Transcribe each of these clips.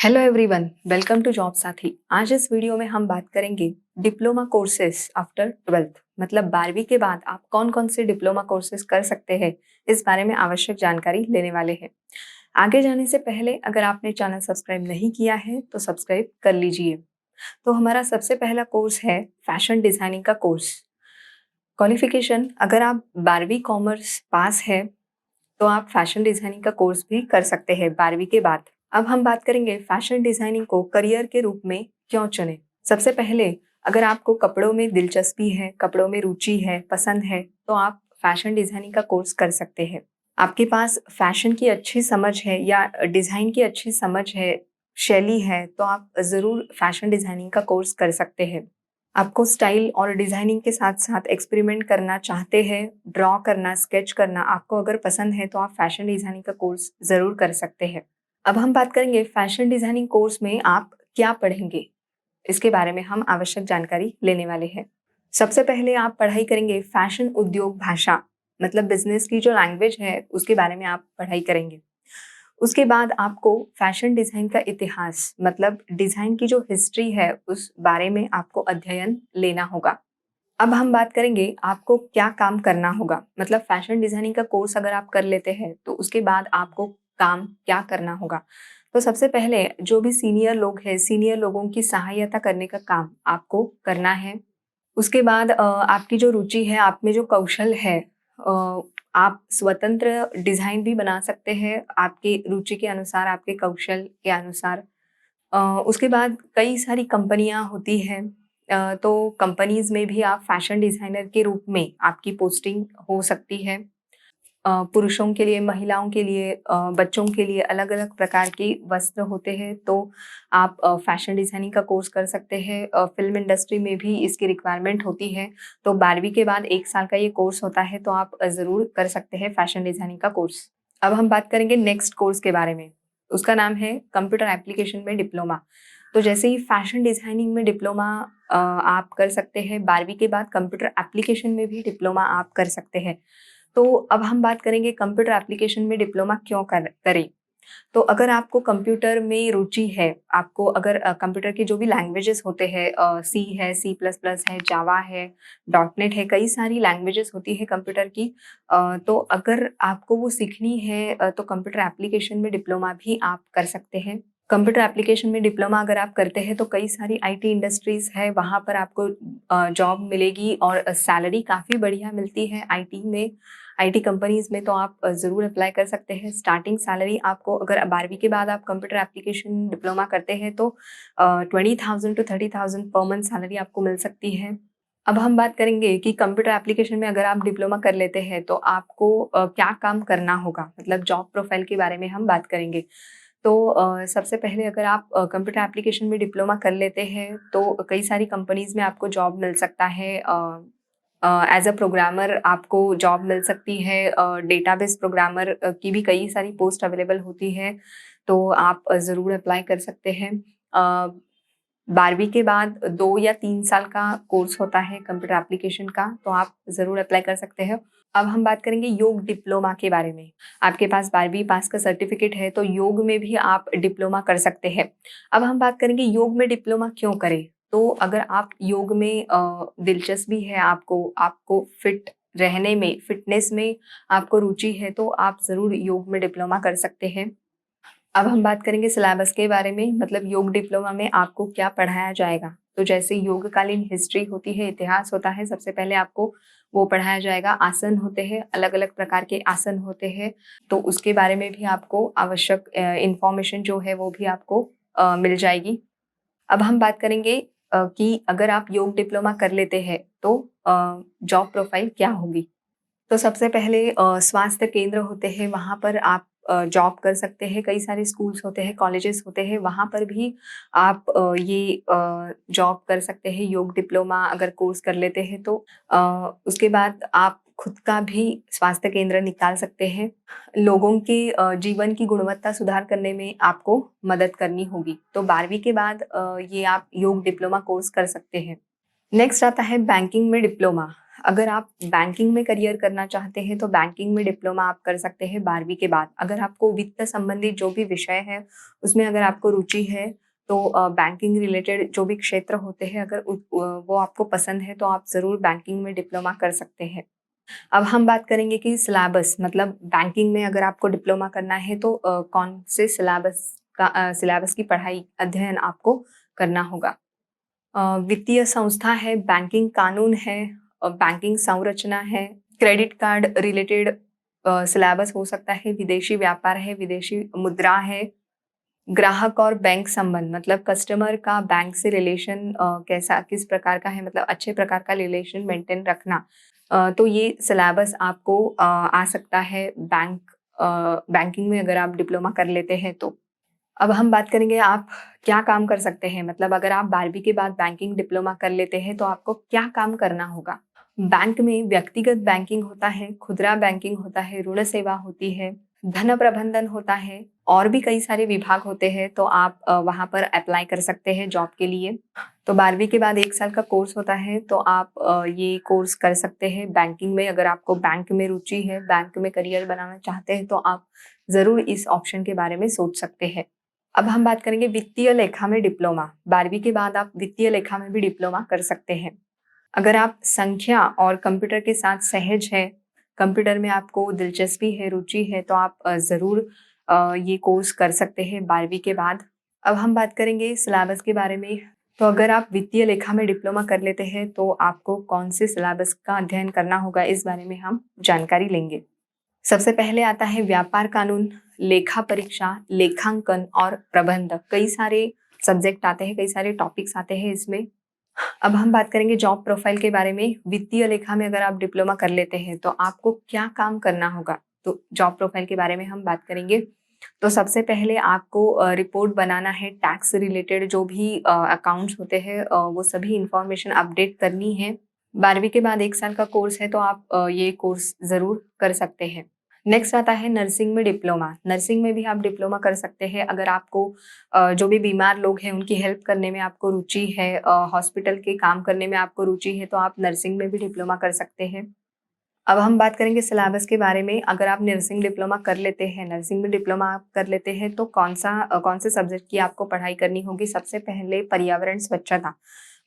Hello everyone, welcome to Job Sathi. आज इस video में हम बात करेंगे डिप्लोमा कोर्सेज आफ्टर 12th। मतलब 12वीं के बाद आप कौन कौन से डिप्लोमा कोर्सेज कर सकते हैं, इस बारे में आवश्यक जानकारी लेने वाले हैं। आगे जाने से पहले अगर आपने चैनल सब्सक्राइब नहीं किया है तो सब्सक्राइब कर लीजिए। तो हमारा सबसे पहला कोर्स है फैशन डिजाइनिंग का कोर्स। क्वालिफिकेशन, अगर आप 12वीं कॉमर्स पास है तो आप फैशन डिजाइनिंग का कोर्स भी कर सकते हैं 12वीं के बाद। अब हम बात करेंगे फैशन डिजाइनिंग को करियर के रूप में क्यों चुने। सबसे पहले, अगर आपको कपड़ों में दिलचस्पी है, कपड़ों में रुचि है, पसंद है, तो आप फैशन डिजाइनिंग का कोर्स कर सकते हैं। आपके पास फैशन की अच्छी समझ है या डिजाइन की अच्छी समझ है, शैली है, तो आप जरूर फैशन डिजाइनिंग का कोर्स कर सकते हैं। आपको स्टाइल और डिजाइनिंग के साथ साथ एक्सपेरिमेंट करना चाहते हैं, ड्रॉ करना, स्केच करना आपको अगर पसंद है तो आप फैशन डिजाइनिंग का कोर्स जरूर कर सकते हैं। अब हम बात करेंगे फैशन डिजाइनिंग कोर्स में आप क्या पढ़ेंगे, इसके बारे में हम आवश्यक जानकारी लेने वाले हैं। सबसे पहले आप पढ़ाई करेंगे फैशन उद्योग भाषा, मतलब बिजनेस की जो लैंग्वेज है उसके बारे में आप पढ़ाई करेंगे। उसके बाद आपको फैशन डिजाइन का इतिहास, मतलब डिजाइन की जो हिस्ट्री है उस बारे में आपको अध्ययन लेना होगा। अब हम बात करेंगे आपको क्या काम करना होगा। मतलब फैशन डिजाइनिंग का कोर्स अगर आप कर लेते हैं तो उसके बाद आपको काम क्या करना होगा। तो सबसे पहले जो भी सीनियर लोग हैं, सीनियर लोगों की सहायता करने का काम आपको करना है। उसके बाद आपकी जो रुचि है, आप में जो कौशल है, आप स्वतंत्र डिज़ाइन भी बना सकते हैं, आपकी रुचि के अनुसार, आपके कौशल के अनुसार। अ, उसके बाद कई सारी कंपनियाँ होती हैं, तो कंपनीज़ में भी आप फैशन डिज़ाइनर के रूप में आपकी पोस्टिंग हो सकती है। पुरुषों के लिए, महिलाओं के लिए, बच्चों के लिए अलग-अलग प्रकार के वस्त्र होते हैं, तो आप फैशन डिज़ाइनिंग का कोर्स कर सकते हैं। फ़िल्म इंडस्ट्री में भी इसकी रिक्वायरमेंट होती है, तो 12वीं के बाद 1 साल का ये कोर्स होता है, तो आप ज़रूर कर सकते हैं फैशन डिज़ाइनिंग का कोर्स। अब हम बात करेंगे नेक्स्ट कोर्स के बारे में, उसका नाम है कंप्यूटर एप्लीकेशन में डिप्लोमा। तो जैसे ही फैशन डिज़ाइनिंग में डिप्लोमा आप कर सकते हैं, 12वीं के बाद कंप्यूटर एप्लीकेशन में भी डिप्लोमा आप कर सकते हैं। तो अब हम बात करेंगे कंप्यूटर एप्लीकेशन में डिप्लोमा क्यों करें। तो अगर आपको कंप्यूटर में रुचि है, आपको अगर कंप्यूटर के जो भी लैंग्वेजेस होते हैं, सी है, सी प्लस प्लस है, जावा है, डॉट नेट है, कई सारी लैंग्वेजेस होती है कंप्यूटर की। तो अगर आपको वो सीखनी है तो कंप्यूटर एप्लीकेशन में डिप्लोमा भी आप कर सकते हैं। कंप्यूटर एप्लीकेशन में डिप्लोमा अगर आप करते हैं तो कई सारी आईटी इंडस्ट्रीज है, वहाँ पर आपको जॉब मिलेगी और सैलरी काफ़ी बढ़िया मिलती है आईटी में। आईटी कंपनीज़ में तो आप ज़रूर अप्लाई कर सकते हैं। स्टार्टिंग सैलरी आपको, अगर 12वीं के बाद आप कंप्यूटर एप्लीकेशन डिप्लोमा करते हैं तो 20,000 टू 30,000 पर मंथ सैलरी आपको मिल सकती है। अब हम बात करेंगे कि कंप्यूटर एप्लीकेशन में अगर आप डिप्लोमा कर लेते हैं तो आपको क्या काम करना होगा, मतलब जॉब प्रोफाइल के बारे में हम बात करेंगे। तो सबसे पहले अगर आप कंप्यूटर एप्लीकेशन में डिप्लोमा कर लेते हैं तो कई सारी कंपनीज़ में आपको जॉब मिल सकता है। एज़ अ प्रोग्रामर आपको जॉब मिल सकती है, डेटाबेस प्रोग्रामर की भी कई सारी पोस्ट अवेलेबल होती है, तो आप ज़रूर अप्लाई कर सकते हैं। 12वीं के बाद 2 या 3 साल का कोर्स होता है कंप्यूटर एप्लीकेशन का, तो आप ज़रूर अप्लाई कर सकते हैं। अब हम बात करेंगे योग डिप्लोमा के बारे में। आपके पास 12वीं पास का सर्टिफिकेट है, तो योग में भी आप डिप्लोमा कर सकते हैं। अब हम बात करेंगे योग में डिप्लोमा क्यों करें? तो अगर आप योग में दिलचस्पी है आपको, आपको फिट रहने में, फिटनेस में आपको रुचि है, तो आप ज़रूर योग में डिप्लोमा कर सकते हैं। अब हम बात करेंगे सिलेबस के बारे में, मतलब योग डिप्लोमा में आपको क्या पढ़ाया जाएगा। तो जैसे योगकालीन हिस्ट्री होती है, इतिहास होता है, सबसे पहले आपको वो पढ़ाया जाएगा। आसन होते हैं, अलग-अलग प्रकार के आसन होते हैं, तो उसके बारे में भी आपको आवश्यक इन्फॉर्मेशन जो है वो भी आपको मिल जाएगी। अब हम बात करेंगे कि अगर आप योग डिप्लोमा कर लेते हैं तो जॉब प्रोफाइल क्या होगी। तो सबसे पहले स्वास्थ्य केंद्र होते हैं, वहाँ पर आप जॉब कर सकते हैं। कई सारे स्कूल्स होते हैं, कॉलेजेस होते हैं, वहाँ पर भी आप ये जॉब कर सकते हैं। योग डिप्लोमा अगर कोर्स कर लेते हैं तो उसके बाद आप खुद का भी स्वास्थ्य केंद्र निकाल सकते हैं। लोगों के जीवन की गुणवत्ता सुधार करने में आपको मदद करनी होगी। तो 12वीं के बाद ये आप योग डिप्लोमा कोर्स कर सकते हैं। नेक्स्ट आता है बैंकिंग में डिप्लोमा। अगर आप बैंकिंग में करियर करना चाहते हैं तो बैंकिंग में डिप्लोमा आप कर सकते हैं 12वीं के बाद। अगर आपको वित्त संबंधित जो भी विषय है उसमें अगर आपको रुचि है तो बैंकिंग रिलेटेड जो भी क्षेत्र होते हैं अगर वो आपको पसंद है तो आप ज़रूर बैंकिंग में डिप्लोमा कर सकते हैं। अब हम बात करेंगे कि सिलेबस मतलब बैंकिंग में अगर आपको डिप्लोमा करना है तो कौन से सिलेबस की पढ़ाई अध्ययन आपको करना होगा। वित्तीय संस्था है, बैंकिंग कानून है, बैंकिंग संरचना है, क्रेडिट कार्ड रिलेटेड सिलेबस हो सकता है, विदेशी व्यापार है, विदेशी मुद्रा है, ग्राहक और बैंक संबंध मतलब कस्टमर का बैंक से रिलेशन कैसा किस प्रकार का है मतलब अच्छे प्रकार का रिलेशन मेंटेन रखना। तो ये सिलेबस आपको आ सकता है बैंकिंग में अगर आप डिप्लोमा कर लेते हैं तो। अब हम बात करेंगे आप क्या काम कर सकते हैं मतलब अगर आप 12वीं के बाद बैंकिंग डिप्लोमा कर लेते हैं तो आपको क्या काम करना होगा। बैंक में व्यक्तिगत बैंकिंग होता है, खुदरा बैंकिंग होता है, ऋण सेवा होती है, धन प्रबंधन होता है और भी कई सारे विभाग होते हैं तो आप वहाँ पर अप्लाई कर सकते हैं जॉब के लिए। तो 12वीं के बाद 1 साल का कोर्स होता है तो आप ये कोर्स कर सकते हैं बैंकिंग में। अगर आपको बैंक में रुचि है, बैंक में करियर बनाना चाहते हैं तो आप ज़रूर इस ऑप्शन के बारे में सोच सकते हैं। अब हम बात करेंगे वित्तीय लेखा में डिप्लोमा। 12वीं के बाद आप वित्तीय लेखा में भी डिप्लोमा कर सकते हैं। अगर आप संख्या और कंप्यूटर के साथ सहज हैं, कंप्यूटर में आपको दिलचस्पी है, रुचि है, तो आप ज़रूर ये कोर्स कर सकते हैं 12वीं के बाद। अब हम बात करेंगे सिलेबस के बारे में। तो अगर आप वित्तीय लेखा में डिप्लोमा कर लेते हैं, तो आपको कौन से सिलेबस का अध्ययन करना होगा, इस बारे में हम जानकारी लेंगे। सबसे पहले आता है व्यापार कानून, लेखा परीक्षा, लेखांकन और प्रबंधक। कई सारे सब्जेक्ट आते हैं, कई सारे टॉपिक्स आते हैं इसमें। अब हम बात करेंगे जॉब प्रोफाइल के बारे में। वित्तीय लेखा में अगर आप डिप्लोमा कर लेते हैं तो आपको क्या काम करना होगा, तो जॉब प्रोफाइल के बारे में हम बात करेंगे। तो सबसे पहले आपको रिपोर्ट बनाना है, टैक्स रिलेटेड जो भी अकाउंट्स होते हैं वो सभी इंफॉर्मेशन अपडेट करनी है। 12वीं के बाद 1 साल का कोर्स है तो आप ये कोर्स ज़रूर कर सकते हैं। नेक्स्ट आता है नर्सिंग में डिप्लोमा। नर्सिंग में भी आप डिप्लोमा कर सकते हैं अगर आपको जो भी बीमार लोग हैं उनकी हेल्प करने में आपको रुचि है, हॉस्पिटल के काम करने में आपको रुचि है तो आप नर्सिंग में भी डिप्लोमा कर सकते हैं। अब हम बात करेंगे सिलेबस के बारे में। अगर आप नर्सिंग डिप्लोमा कर लेते हैं, नर्सिंग में डिप्लोमा आप कर लेते हैं तो कौन से सब्जेक्ट की आपको पढ़ाई करनी होगी। सबसे पहले पर्यावरण स्वच्छता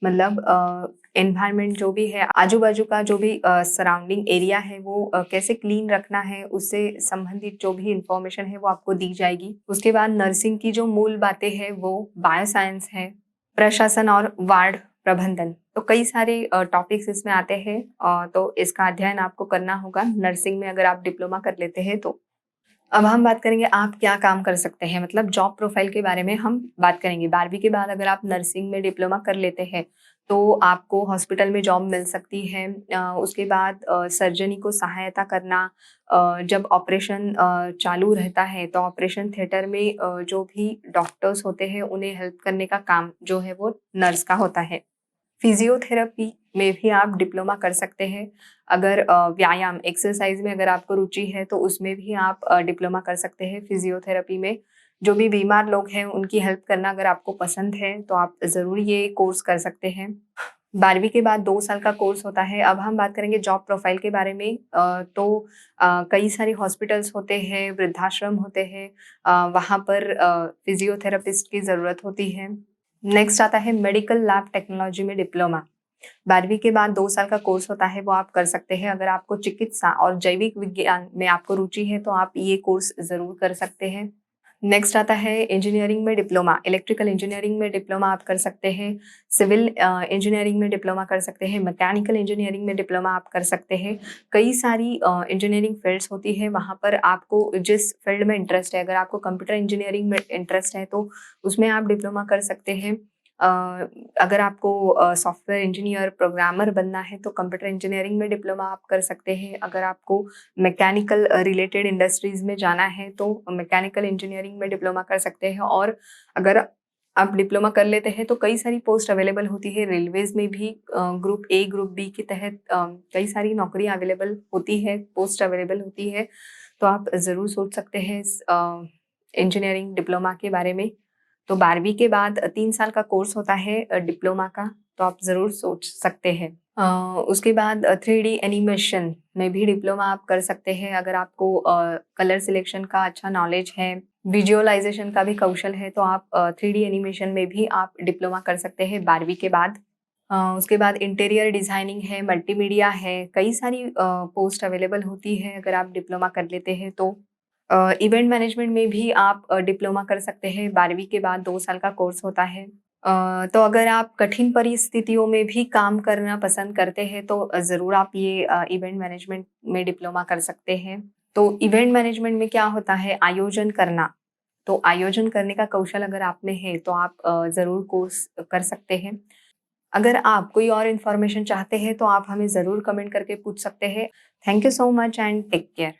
मतलब एनवायरनमेंट जो भी है, आजू-बाजू का जो भी सराउंडिंग एरिया है वो कैसे क्लीन रखना है, उससे संबंधित जो भी इन्फॉर्मेशन है वो आपको दी जाएगी। उसके बाद नर्सिंग की जो मूल बातें हैं वो बायोसाइंस है, प्रशासन और वार्ड प्रबंधन। तो कई सारे टॉपिक्स इसमें आते हैं तो इसका अध्ययन आपको करना होगा नर्सिंग में अगर आप डिप्लोमा कर लेते हैं तो। अब हम बात करेंगे आप क्या काम कर सकते हैं मतलब जॉब प्रोफाइल के बारे में हम बात करेंगे। 12वीं के बाद अगर आप नर्सिंग में डिप्लोमा कर लेते हैं तो आपको हॉस्पिटल में जॉब मिल सकती है। उसके बाद सर्जरी को सहायता करना, जब ऑपरेशन चालू रहता है तो ऑपरेशन थिएटर में जो भी डॉक्टर्स होते हैं उन्हें हेल्प करने का काम जो है वो नर्स का होता है। फिजियोथेरेपी में भी आप डिप्लोमा कर सकते हैं। अगर व्यायाम एक्सरसाइज में अगर आपको रुचि है तो उसमें भी आप डिप्लोमा कर सकते हैं फिजियोथेरेपी में। जो भी बीमार लोग हैं उनकी हेल्प करना अगर आपको पसंद है तो आप ज़रूर ये कोर्स कर सकते हैं। 12वीं के बाद 2 साल का कोर्स होता है। अब हम बात करेंगे जॉब प्रोफाइल के बारे में। तो कई सारे हॉस्पिटल्स होते हैं, वृद्धाश्रम होते हैं, वहाँ पर फिजियोथेरेपिस्ट की ज़रूरत होती है। नेक्स्ट आता है मेडिकल लैब टेक्नोलॉजी में डिप्लोमा। 12वीं के बाद 2 साल का कोर्स होता है वो आप कर सकते हैं। अगर आपको चिकित्सा और जैविक विज्ञान में आपको रुचि है तो आप ये कोर्स ज़रूर कर सकते हैं। नेक्स्ट आता है इंजीनियरिंग में डिप्लोमा। इलेक्ट्रिकल इंजीनियरिंग में डिप्लोमा आप कर सकते हैं, सिविल इंजीनियरिंग में डिप्लोमा कर सकते हैं, मैकेनिकल इंजीनियरिंग में डिप्लोमा आप कर सकते हैं। कई सारी इंजीनियरिंग फील्ड्स होती है, वहाँ पर आपको जिस फील्ड में इंटरेस्ट है, अगर आपको कंप्यूटर इंजीनियरिंग में इंटरेस्ट है तो उसमें आप डिप्लोमा कर सकते हैं। अ, अगर आपको सॉफ्टवेयर इंजीनियर, प्रोग्रामर बनना है तो कंप्यूटर इंजीनियरिंग में डिप्लोमा आप कर सकते हैं। अगर आपको मैकेनिकल रिलेटेड इंडस्ट्रीज़ में जाना है तो मैकेनिकल इंजीनियरिंग में डिप्लोमा कर सकते हैं। और अगर आप डिप्लोमा कर लेते हैं तो कई सारी पोस्ट अवेलेबल होती है रेलवेज़ में भी। ग्रुप ए, ग्रुप बी के तहत कई सारी नौकरियाँ अवेलेबल होती है, पोस्ट अवेलेबल होती है। तो आप ज़रूर सोच सकते हैं इस इंजीनियरिंग डिप्लोमा के बारे में। तो 12वीं के बाद 3 साल का कोर्स होता है डिप्लोमा का। तो आप ज़रूर सोच सकते हैं। उसके बाद 3D एनिमेशन में भी डिप्लोमा आप कर सकते हैं अगर आपको कलर सिलेक्शन का अच्छा नॉलेज है, विजुअलाइज़ेशन का भी कौशल है, तो आप 3D एनिमेशन में भी आप डिप्लोमा कर सकते हैं 12वीं के बाद। उसके बाद इंटीरियर डिज़ाइनिंग है, मल्टीमीडिया है, कई सारी पोस्ट अवेलेबल होती है अगर आप डिप्लोमा कर लेते हैं तो। इवेंट मैनेजमेंट में भी आप डिप्लोमा कर सकते हैं 12वीं के बाद 2 साल का कोर्स होता है। तो अगर आप कठिन परिस्थितियों में भी काम करना पसंद करते हैं तो ज़रूर आप ये इवेंट मैनेजमेंट में डिप्लोमा कर सकते हैं। तो इवेंट मैनेजमेंट में क्या होता है आयोजन करना, तो आयोजन करने का कौशल अगर आप में है तो आप ज़रूर कोर्स कर सकते हैं। अगर आप कोई और इन्फॉर्मेशन चाहते हैं तो आप हमें ज़रूर कमेंट करके पूछ सकते हैं। Thank you so much and take care.